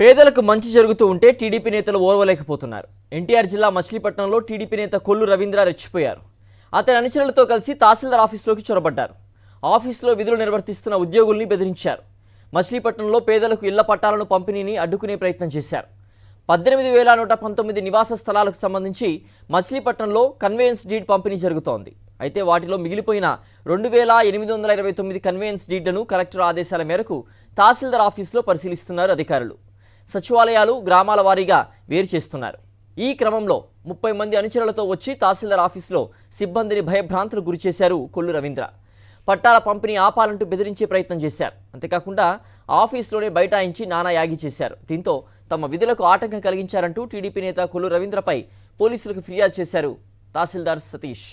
పేదలకు మంచి జరుగుతూ ఉంటే టీడీపీ నేతలు ఓర్వలేకపోతున్నారు. ఎన్టీఆర్ జిల్లా మచిలీపట్నంలో టీడీపీ నేత కొల్లు రవీంద్ర రెచ్చిపోయారు. అతని అనుచరులతో కలిసి తహసీల్దార్ ఆఫీసులోకి చొరబడ్డారు. ఆఫీసులో విధులు నిర్వర్తిస్తున్న ఉద్యోగుల్ని బెదిరించారు. మచిలీపట్నంలో పేదలకు ఇళ్ల పట్టాలను పంపిణీని అడ్డుకునే ప్రయత్నం చేశారు. 18,119 నివాస స్థలాలకు సంబంధించి మచిలీపట్నంలో కన్వేయన్స్ డీడ్ పంపిణీ జరుగుతోంది. అయితే వాటిలో మిగిలిపోయిన 2,829 కన్వేయన్స్ డీడ్లను కలెక్టర్ ఆదేశాల మేరకు తహసీల్దార్ ఆఫీసులో పరిశీలిస్తున్నారు అధికారులు. సచివాలయాలు గ్రామాల వారీగా వేరు చేస్తున్నారు. ఈ క్రమంలో 30 మంది అనుచరులతో వచ్చి తహసీల్దార్ ఆఫీసులో సిబ్బందిని భయభ్రాంతులకు గురిచేశారు కొల్లు రవీంద్ర. పట్టాల పంపిణీ ఆపాలంటూ బెదిరించే ప్రయత్నం చేశారు. అంతేకాకుండా ఆఫీసులోనే బైఠాయించి నానా యాగి చేశారు. దీంతో తమ విధులకు ఆటంకం కలిగించారంటూ టీడీపీ నేత కొల్లు రవీంద్రపై పోలీసులకు ఫిర్యాదు చేశారు తహసీల్దార్ సతీష్.